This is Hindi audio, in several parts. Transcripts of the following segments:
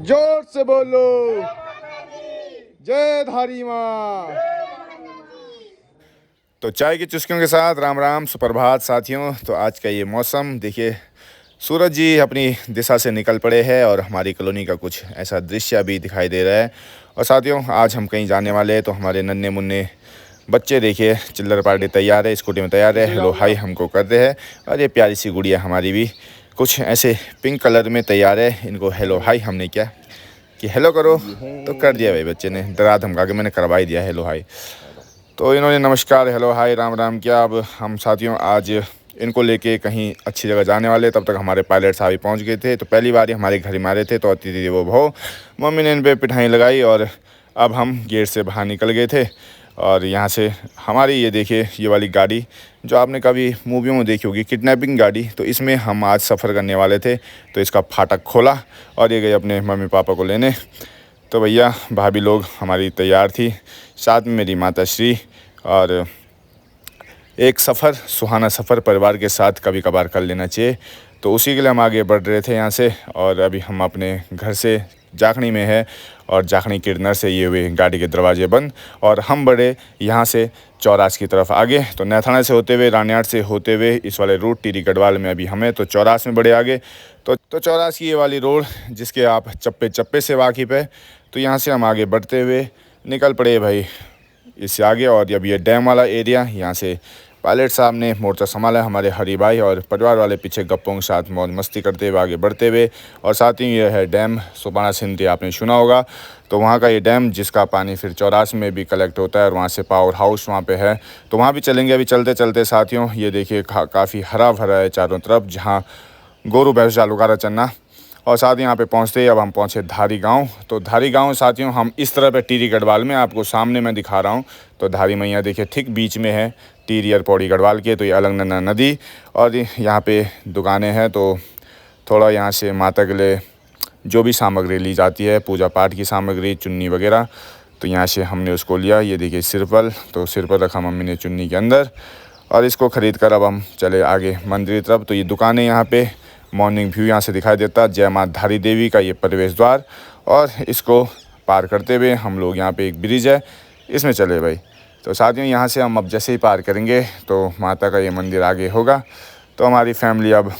जोर से बोलो, जय धारी माँ। तो चाय की चुस्कियों के साथ राम राम, सुप्रभात साथियों। तो आज का ये मौसम देखिए, सूरज जी अपनी दिशा से निकल पड़े हैं और हमारी कॉलोनी का कुछ ऐसा दृश्य अभी दिखाई दे रहा है। और साथियों, आज हम कहीं जाने वाले हैं, तो हमारे नन्हे मुन्ने बच्चे देखिए चिल्लर पार्टी तैयार है, स्कूटी में तैयार है, हेलो हाई हमको करते हैं। और ये प्यारी सी गुड़िया हमारी भी कुछ ऐसे पिंक कलर में तैयार है, इनको हेलो हाई हमने क्या कि हेलो करो तो कर दिया भाई बच्चे ने, डरा धमका के मैंने करवा ही दिया हेलो हाई। तो इन्होंने नमस्कार हेलो हाय राम राम किया। अब हम साथियों आज इनको लेके कहीं अच्छी जगह जाने वाले, तब तक हमारे पायलट साहब ही पहुंच गए थे। तो पहली बार ही हमारे घर ही मारे थे, तो अतिथि देवो भव, मम्मी ने इन पे पिठाई लगाई और अब हम गेट से बाहर निकल गए थे। और यहाँ से हमारी ये देखिए ये वाली गाड़ी जो आपने कभी मूवियों में देखी होगी, किडनैपिंग गाड़ी, तो इसमें हम आज सफ़र करने वाले थे। तो इसका फाटक खोला और ये गए अपने मम्मी पापा को लेने। तो भैया भाभी लोग हमारी तैयार थी, साथ में मेरी माता श्री। और एक सफ़र, सुहाना सफ़र परिवार के साथ कभी कभार कर लेना चाहिए। तो उसी के लिए हम आगे बढ़ रहे थे यहाँ से। और अभी हम अपने घर से जाखनी में है और जाखनी किरनर से ये हुए गाड़ी के दरवाजे बंद, और हम बढ़े यहाँ से चौरास की तरफ आगे। तो नैथाना से होते हुए, रानियाट से होते हुए इस वाले रूट टिहरी गढ़वाल में अभी हमें तो चौरास में बढ़े आगे। तो चौरास की ये वाली रोड जिसके आप चप्पे चप्पे से वाकिफ़ है, तो यहाँ से हम आगे बढ़ते हुए निकल पड़े भाई इससे आगे। और अब ये डैम वाला एरिया, यहाँ से पायलट साहब ने मोर्चा संभाला, हमारे हरी भाई और परिवार वाले पीछे गप्पों के साथ मौज मस्ती करते हुए आगे बढ़ते हुए। और साथ ही ये है डैम सुबाना सिंधी, आपने सुना होगा। तो वहाँ का ये डैम जिसका पानी फिर चौरास में भी कलेक्ट होता है, और वहाँ से पावर हाउस वहाँ पे है, तो वहाँ भी चलेंगे। अभी चलते चलते साथियों ये देखिए काफ़ी हरा भरा है चारों तरफ, जहाँ गोरू भैंस चालू करा चन्ना। और साथ ही यहाँ पे पहुँचते ही अब हम पहुँचे धारी गांव। तो धारी गांव साथियों हम इस तरह पे टिहरी गढ़वाल में आपको सामने मैं दिखा रहा हूँ। तो धारी मैया देखिए ठीक बीच में है टिहरी और पौड़ी गढ़वाल के। तो ये अलंगना नदी और यहाँ पे दुकानें हैं। तो थोड़ा यहाँ से माता के लिए जो भी सामग्री ली जाती है, पूजा पाठ की सामग्री, चुन्नी वगैरह, तो यहाँ से हमने उसको लिया। ये देखिए सिरपल, तो सिरपल रखा मम्मी ने चुन्नी के अंदर, और इसको ख़रीद कर अब हम चले आगे मंदिर की तरफ। तो ये दुकानें यहाँ पे, मॉर्निंग व्यू यहाँ से दिखाई देता है, जय माँ धारी देवी का ये प्रवेश द्वार। और इसको पार करते हुए हम लोग यहाँ पे एक ब्रिज है, इसमें चले भाई। तो साथियों यहाँ से हम अब जैसे ही पार करेंगे तो माता का ये मंदिर आगे होगा। तो हमारी फैमिली अब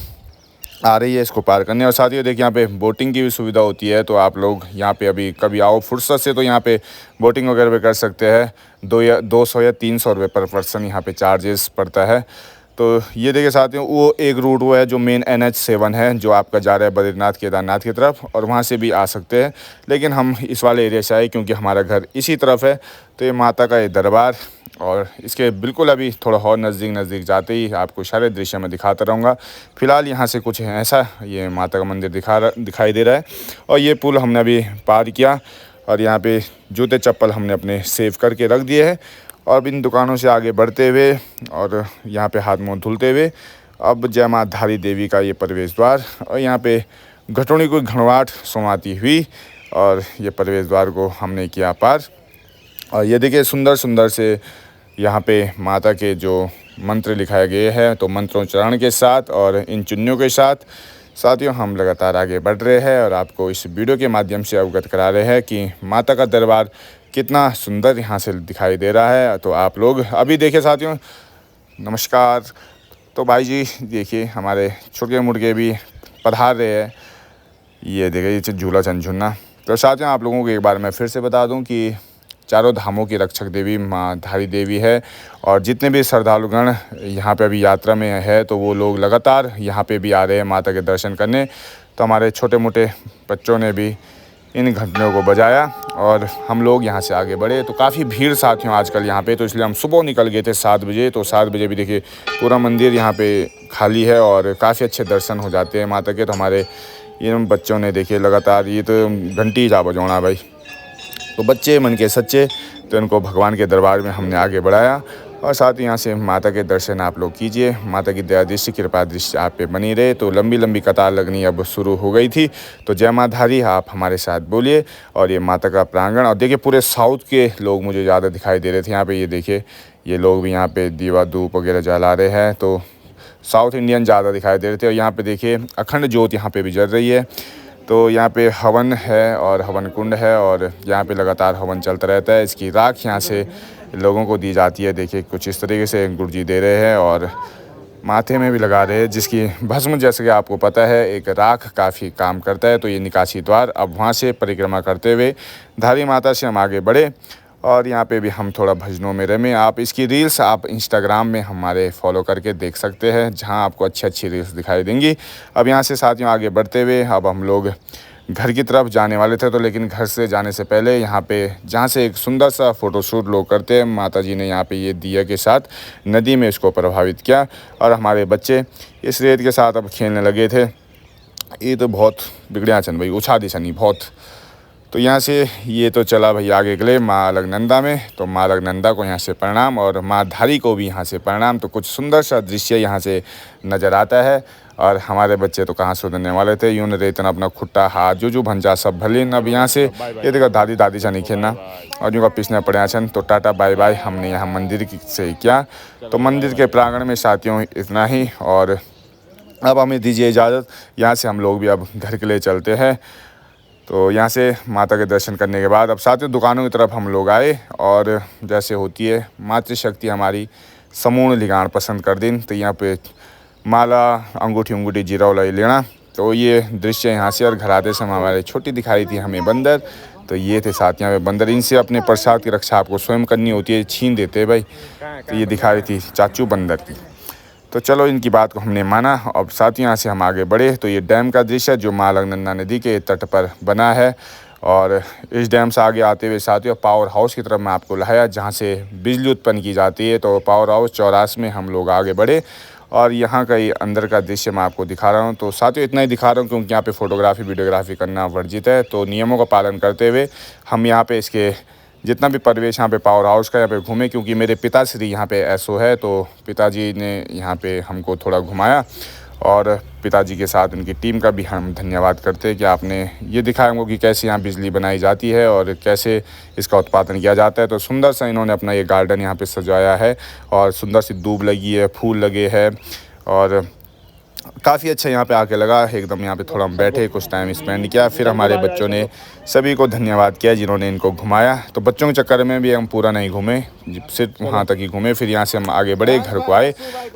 आ रही है इसको पार करने। और साथियों देखिए यहाँ पे बोटिंग की भी सुविधा होती है, तो आप लोग यहाँ पे अभी कभी आओ फुर्सत से तो यहाँ पे बोटिंग वगैरह भी कर सकते हैं। 200 या 300 रुपये पर पर्सन यहाँ पे चार्जेस पड़ता है। तो ये देखिए साथियों वो एक रूट वो है जो मेन NH7 है, जो आपका जा रहा है बद्रीनाथ केदारनाथ की तरफ, और वहाँ से भी आ सकते हैं। लेकिन हम इस वाले एरिया से आए क्योंकि हमारा घर इसी तरफ है। तो ये माता का ये दरबार, और इसके बिल्कुल अभी थोड़ा और नज़दीक जाते ही आपको सारे दृश्य में दिखाता रहूँगा। फ़िलहाल यहाँ से कुछ ऐसा ये माता का मंदिर दिखाई दे रहा है। और ये पुल हमने अभी पार किया, और यहाँ पे जूते चप्पल हमने अपने सेव करके रख दिए हैं। और इन दुकानों से आगे बढ़ते हुए और यहाँ पे हाथ मुँह धुलते हुए अब जय माँ धारी देवी का ये प्रवेश द्वार, और यहाँ पे घटोनी को घनवाट समाती हुई, और ये प्रवेश द्वार को हमने किया पार। और ये देखिए सुंदर सुंदर से यहाँ पे माता के जो मंत्र लिखाए गए हैं, तो मंत्रोच्चारण के साथ और इन चुन्नियों के साथ साथियों हम लगातार आगे बढ़ रहे हैं, और आपको इस वीडियो के माध्यम से अवगत करा रहे हैं कि माता का दरबार कितना सुंदर यहाँ से दिखाई दे रहा है। तो आप लोग अभी देखिए साथियों, नमस्कार। तो भाई जी देखिए हमारे छोटे मुर्गे भी पधार रहे हैं, ये देखिए ये झूला झंझुना। तो साथियों आप लोगों को एक बार मैं फिर से बता दूं कि चारों धामों की रक्षक देवी माँ धारी देवी है, और जितने भी श्रद्धालुगण यहाँ पे अभी यात्रा में है तो वो लोग लगातार यहाँ पे भी आ रहे हैं माता के दर्शन करने। तो हमारे छोटे मोटे बच्चों ने भी इन घंटियों को बजाया और हम लोग यहाँ से आगे बढ़े। तो काफ़ी भीड़ साथियों आजकल यहाँ पे, तो इसलिए हम सुबह निकल गए थे 7 बजे। तो 7 बजे भी देखिए पूरा मंदिर यहाँ पे खाली है और काफ़ी अच्छे दर्शन हो जाते हैं माता के। तो हमारे इन बच्चों ने देखिए लगातार ये तो घंटी जा बजाना भाई, तो बच्चे मन के सच्चे, तो इनको भगवान के दरबार में हमने आगे बढ़ाया। और साथ ही यहाँ से माता के दर्शन आप लोग कीजिए, माता की दया दृष्टि कृपा दृष्टि आप पे बनी रहे। तो लंबी लंबी कतार लगनी अब शुरू हो गई थी। तो जय माँ धारी आप हमारे साथ बोलिए। और ये माता का प्रांगण, और देखिए पूरे साउथ के लोग मुझे ज़्यादा दिखाई दे रहे थे यहाँ पे। ये देखिए ये लोग भी यहाँ पे दीवा धूप वगैरह जला रहे हैं, तो साउथ इंडियन ज़्यादा दिखाई दे रहे थे। और यहाँ पे देखिए अखंड ज्योत यहाँ पे भी जल रही है। तो यहाँ पे हवन है और हवन कुंड है और यहाँ पे लगातार हवन चलता रहता है। इसकी राख यहाँ से लोगों को दी जाती है। देखिए कुछ इस तरीके से गुरुजी दे रहे हैं और माथे में भी लगा रहे हैं, जिसकी भस्म जैसे कि आपको पता है एक राख काफ़ी काम करता है। तो ये निकासी द्वार, अब वहाँ से परिक्रमा करते हुए धारी माता से हम आगे बढ़े और यहाँ पे भी हम थोड़ा भजनों में रमे। आप इसकी रील्स आप इंस्टाग्राम में हमारे फॉलो करके देख सकते हैं, जहाँ आपको अच्छी अच्छी रील्स दिखाई देंगी। अब यहाँ से साथियों आगे बढ़ते हुए अब हम लोग घर की तरफ जाने वाले थे, तो लेकिन घर से जाने से पहले यहाँ पे जहाँ से एक सुंदर सा फ़ोटोशूट लोग करते हैं, माता जी ने यहाँ पे ये दिया के साथ नदी में इसको प्रभावित किया और हमारे बच्चे इस रेत के साथ अब खेलने लगे थे। ये तो बहुत बिगड़िया चन भाई, उछा दी छनी बहुत। तो यहाँ से ये तो चला भाई आगे गले माँ अलकनंदा में। तो माँ अलकनंदा को यहाँ से प्रणाम और माँ धारी को भी यहाँ से प्रणाम। तो कुछ सुंदर सा दृश्य यहाँ से नज़र आता है और हमारे बच्चे तो कहाँ से उतरने वाले थे। यूँ रेतन अपना खुट्टा हाथ जो भंजा सब भले। अब यहाँ से ये देखो दादी दादी सा नहीं खेलना और यूँ का पीछने पड़े छन। तो टाटा बाय बाय हमने यहाँ मंदिर से किया। तो मंदिर के प्रांगण में साथियों इतना ही और अब हमें दीजिए इजाज़त। यहाँ से हम लोग भी अब घर के लिए चलते हैं। तो यहाँ से माता के दर्शन करने के बाद अब साथियों दुकानों की तरफ हम लोग आए और जैसे होती है मातृशक्ति हमारी समूर्ण लिगान पसंद कर दिन। तो यहाँ पे माला अंगूठी उंगूठी जीरा उलाई लेना। तो ये दृश्य यहाँ से और घर आते समय हमारे छोटी दिखाई थी हमें बंदर। तो ये थे साथ यहाँ पे बंदर, इनसे अपने प्रसाद की रक्षा आपको स्वयं करनी होती है, छीन देते हैं भाई। तो ये दिखा रही थी चाचू बंदर की। तो चलो इनकी बात को हमने माना। अब साथ यहाँ से हम आगे बढ़े तो ये डैम का दृश्य जो माँ अलकनंदा नदी के तट पर बना है और इस डैम से आगे आते हुए साथियों पावर हाउस की तरफ मैं आपको लाया, जहाँ से बिजली उत्पन्न की जाती है। तो पावर हाउस चौरास में हम लोग आगे बढ़े और यहाँ का ये अंदर का दृश्य मैं आपको दिखा रहा हूँ। तो साथियों इतना ही दिखा रहा हूँ क्योंकि यहाँ पे फ़ोटोग्राफी वीडियोग्राफी करना वर्जित है। तो नियमों का पालन करते हुए हम यहाँ पे इसके जितना भी परिवेश यहाँ पे पावर हाउस का यहाँ पे घूमे, क्योंकि मेरे पिताश्री यहाँ पे एसओ है। तो पिताजी ने यहाँ पे हमको थोड़ा घुमाया और पिताजी के साथ उनकी टीम का भी हम धन्यवाद करते हैं कि आपने ये दिखाया हमको कि कैसे यहाँ बिजली बनाई जाती है और कैसे इसका उत्पादन किया जाता है। तो सुंदर सा इन्होंने अपना ये गार्डन यहाँ पे सजाया है और सुंदर सी दूब लगी है, फूल लगे हैं और काफ़ी अच्छा यहाँ पे आके लगा एकदम। यहाँ पे थोड़ा हम बैठे, कुछ टाइम स्पेंड किया। फिर हमारे बच्चों ने सभी को धन्यवाद किया जिन्होंने इनको घुमाया। तो बच्चों के चक्कर में भी हम पूरा नहीं घूमे, सिर्फ वहाँ तक ही घूमे। फिर यहाँ से हम आगे बढ़े, घर को आए।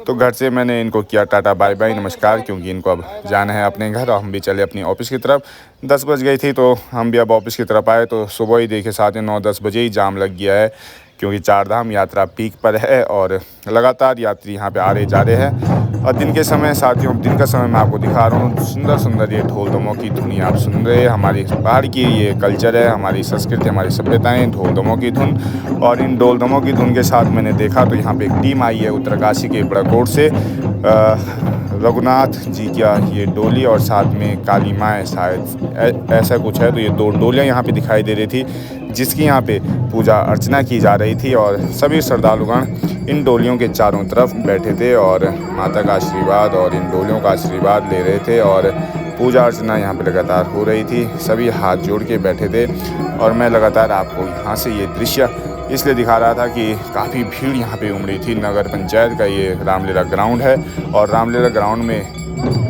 तो घर से मैंने इनको किया टाटा बाय बाय नमस्कार, क्योंकि इनको अब जाना है अपने घर और हम भी चले अपनी ऑफिस की तरफ। 10 बज गई थी तो हम भी अब ऑफिस की तरफ आए। तो सुबह ही देखे साथ ही 9-10 बजे ही जाम लग गया है, क्योंकि 4 धाम यात्रा पीक पर है और लगातार यात्री यहाँ पे आ रहे जा रहे हैं। और दिन के समय साथियों, दिन का समय मैं आपको दिखा रहा हूँ, सुंदर सुंदर ये ढोल दमों की धुन आप सुन रहे हैं। हमारी बाहर की ये कल्चर है, हमारी संस्कृति, हमारी सभ्यताएं, ढोल दमों की धुन। और इन ढोल दमों की धुन के साथ मैंने देखा तो यहाँ पे एक टीम आई है उत्तरकाशी के बड़ाकोट से, रघुनाथ जी का ये डोली और साथ में काली माँ शायद ऐसा कुछ है। तो ये 2 डोलियाँ यहाँ पे दिखाई दे रही थी, जिसकी यहाँ पे पूजा अर्चना की जा रही थी और सभी श्रद्धालुगण इन डोलियों के चारों तरफ बैठे थे और माता का आशीर्वाद और इन डोलियों का आशीर्वाद ले रहे थे और पूजा अर्चना यहाँ पे लगातार हो रही थी। सभी हाथ जोड़ के बैठे थे और मैं लगातार आपको यहाँ से ये दृश्य इसलिए दिखा रहा था कि काफ़ी भीड़ यहाँ पे उमड़ी थी। नगर पंचायत का ये रामलीला ग्राउंड है और रामलीला ग्राउंड में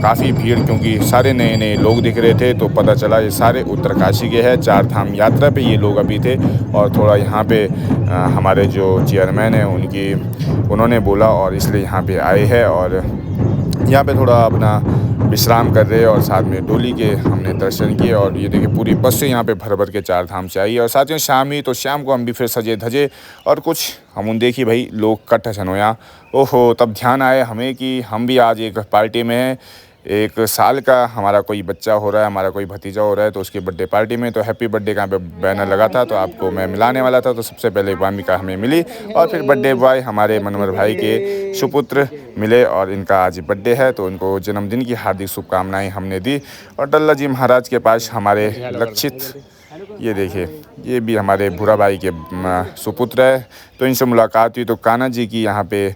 काफ़ी भीड़, क्योंकि सारे नए नए लोग दिख रहे थे। तो पता चला ये सारे उत्तरकाशी के हैं, 4 धाम यात्रा पे ये लोग अभी थे। और थोड़ा यहाँ पे हमारे जो चेयरमैन हैं उन्होंने बोला और इसलिए यहाँ पे आए हैं और यहाँ पे थोड़ा अपना विश्राम कर रहे हैं और साथ में डोली के हमने दर्शन किए। और ये देखिए पूरी बस से यहाँ पे भर भर के 4 धाम से आई। और साथियों शाम ही तो शाम को हम भी फिर सजे धजे और कुछ हम देखी भाई लोग कट्ठा छनोया। ओहो, तब ध्यान आया हमें कि हम भी आज एक पार्टी में हैं। 1 साल का हमारा कोई बच्चा हो रहा है, हमारा कोई भतीजा हो रहा है, तो उसकी बर्थडे पार्टी में तो हैप्पी बर्थडे का पे बैनर लगा था। तो आपको मैं मिलाने वाला था, तो सबसे पहले वामिका हमें मिली और फिर बर्थडे बॉय हमारे मनोहर भाई के सुपुत्र मिले और इनका आज बर्थडे है। तो इनको जन्मदिन की हार्दिक शुभकामनाएं हमने दी। और डल्ला जी महाराज के पास हमारे लक्षित, ये देखिए ये भी हमारे भूरा भाई के सुपुत्र है। तो इनसे मुलाकात हुई तो कान्हा जी की यहाँ पे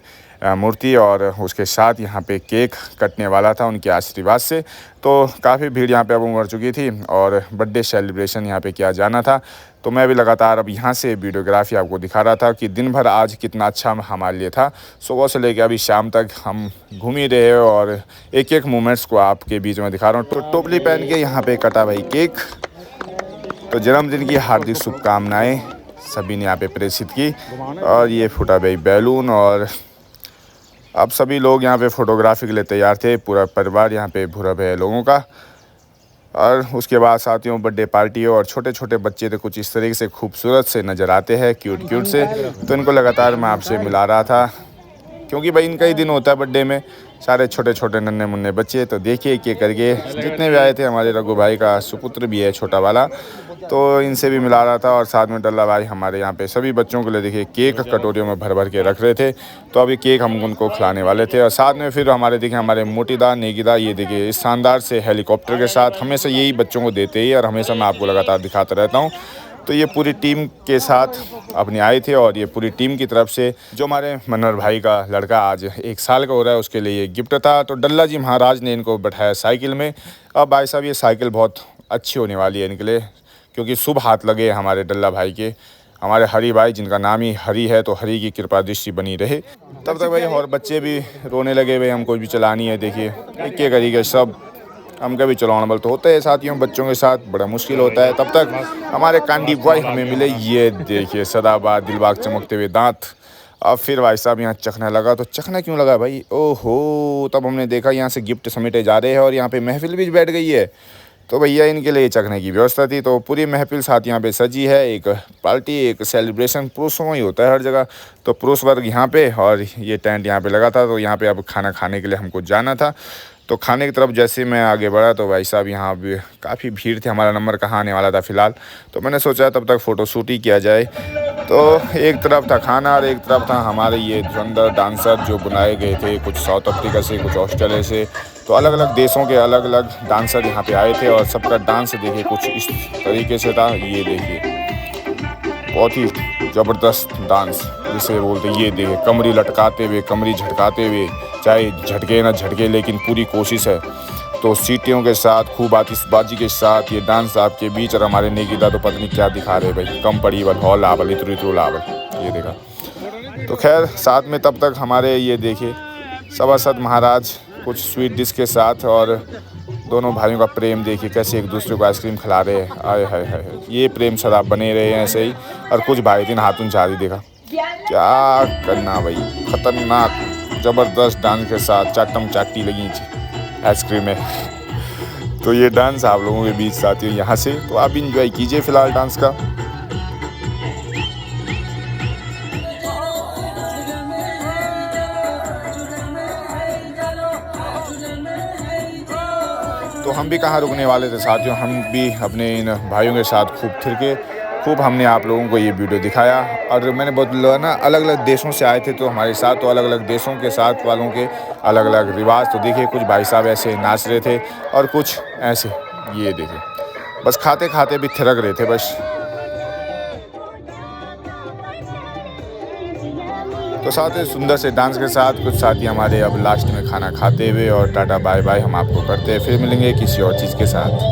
मूर्ति और उसके साथ यहाँ पे केक कटने वाला था उनके आशीर्वाद से। तो काफ़ी भीड़ यहाँ पे अब उमड़ चुकी थी और बर्थडे सेलिब्रेशन यहाँ पे किया जाना था। तो मैं भी लगातार अब यहाँ से वीडियोग्राफी आपको दिखा रहा था कि दिन भर आज कितना अच्छा हमारे लिए था। सुबह से लेकर अभी शाम तक हम घूम ही रहे और एक एक मोमेंट्स को आपके बीच में दिखा रहा हूँ। तो टोपली पहन के यहाँ पे कटा भाई केक। तो जन्मदिन की हार्दिक शुभकामनाएं सभी ने यहाँ पे प्रेषित की। और ये फूटा भाई बैलून और अब सभी लोग यहाँ पे फ़ोटोग्राफी के लिए तैयार थे। पूरा परिवार यहाँ पे भूरा है लोगों का। और उसके बाद साथियों बर्थडे पार्टी और छोटे छोटे बच्चे तो कुछ इस तरीके से खूबसूरत से नज़र आते हैं, क्यूट क्यूट से। तो इनको लगातार मैं आपसे मिला रहा था क्योंकि भाई इनका ही दिन होता है बर्थडे में, सारे छोटे छोटे नन्हे मुन्ने बच्चे। तो देखिए के करके जितने भी आए थे, हमारे रघु भाई का सुपुत्र भी है छोटा वाला, तो इनसे भी मिला रहा था। और साथ में डल्ला भाई हमारे यहाँ पे सभी बच्चों के लिए देखिए केक कटोरियों में भर भर के रख रहे थे। तो अभी केक हम उनको खिलाने वाले थे। और साथ में फिर हमारे देखिए हमारे मोटीदा नेगीदा ये देखिए इस शानदार से हेलीकॉप्टर के साथ हमेशा यही बच्चों को देते ही और हमेशा मैं आपको लगातार दिखाता रहता हूँ। तो ये पूरी टीम के साथ अपने आए थे और ये पूरी टीम की तरफ से जो हमारे मनोहर भाई का लड़का आज 1 साल का हो रहा है उसके लिए ये गिफ्ट था। तो डल्ला जी महाराज ने इनको बैठाया साइकिल में। अब भाई साहब ये साइकिल बहुत अच्छी होने वाली है इनके लिए क्योंकि शुभ हाथ लगे हमारे डल्ला भाई के, हमारे हरी भाई जिनका नाम ही हरी है। तो हरी की कृपा दृष्टि बनी रहे। तब तक भाई और बच्चे भी रोने लगे, भाई हमको भी चलानी है। देखिए एक एक करिए सब हम कभी चलाने वाले तो होते हैं साथियों, बच्चों के साथ बड़ा मुश्किल होता है। तब तक हमारे कांडी भाई हमें मिले, ये देखिए सदाबहार दिलबाग चमकते हुए दांत। अब फिर भाई साहब यहाँ चखने लगा। तो चखना क्यों लगा भाई, ओहो, तब हमने देखा यहाँ से गिफ्ट समेटे जा रहे हैं और यहाँ पे महफिल भी बैठ गई है। तो भैया इनके लिए चखने की व्यवस्था थी। तो पूरी महफिल साथ यहाँ पे सजी है। एक पार्टी एक सेलिब्रेशन पुरुषों में ही होता है हर जगह। तो पुरुष वर्ग यहाँ पे और ये टेंट यहाँ पे लगा था। तो यहाँ पे अब खाना खाने के लिए हमको जाना था। तो खाने की तरफ जैसे मैं आगे बढ़ा तो भाई साहब यहाँ भी काफ़ी भीड़ थी। हमारा नंबर कहाँ आने वाला था फ़िलहाल। तो मैंने सोचा तब तक फ़ोटो शूट ही किया जाए। तो एक तरफ था खाना और एक तरफ था हमारे ये धुरंधर डांसर जो बुलाए गए थे, कुछ साउथ अफ्रीका से, कुछ ऑस्ट्रेलिया से। तो अलग अलग देशों के अलग अलग डांसर यहाँ पे आए थे और सबका डांस देखिए कुछ इस तरीके से था। ये देखिए बहुत ही ज़बरदस्त डांस जिसे बोलते, ये देखिए कमरी लटकाते हुए, कमरी झटकाते हुए, चाहे झटके ना झटके लेकिन पूरी कोशिश है। तो सीटियों के साथ खूब आतिशबाजी के साथ ये डांस आपके बीच। और हमारे नेगीदा तो पत्नी क्या दिखा रहे भाई, कम पड़ी बल हॉल आवल इतरू लावल, ये देखा। तो खैर साथ में तब तक हमारे ये देखिए सभासद महाराज कुछ स्वीट डिश के साथ और दोनों भाइयों का प्रेम देखिए कैसे एक दूसरे को आइसक्रीम खिला रहे हैं। आए हाय हाय, ये प्रेम सदा बने रहे हैं ऐसे ही। और कुछ भाई दिन हाथों चारी देखा, क्या करना भाई, खतरनाक ज़बरदस्त डांस के साथ चाटम चाटी लगी आइसक्रीम में। तो ये डांस आप लोगों के बीच साथियों यहाँ से, तो आप इंजॉय कीजिए फ़िलहाल डांस का। तो हम भी कहाँ रुकने वाले थे साथियों, हम भी अपने इन भाइयों के साथ खूब थिरके, खूब हमने आप लोगों को ये वीडियो दिखाया। और मैंने बोला ना अलग अलग देशों से आए थे तो हमारे साथ, तो अलग अलग देशों के साथ वालों के अलग अलग रिवाज। तो देखिए कुछ भाई साहब ऐसे नाच रहे थे और कुछ ऐसे, ये देखिए बस खाते खाते भी थिरक रहे थे बस। तो साथ ही सुंदर से डांस के साथ कुछ साथी हमारे अब लास्ट में खाना खाते हुए और टाटा बाय बाय हम आपको करते हैं। फिर मिलेंगे किसी और चीज़ के साथ।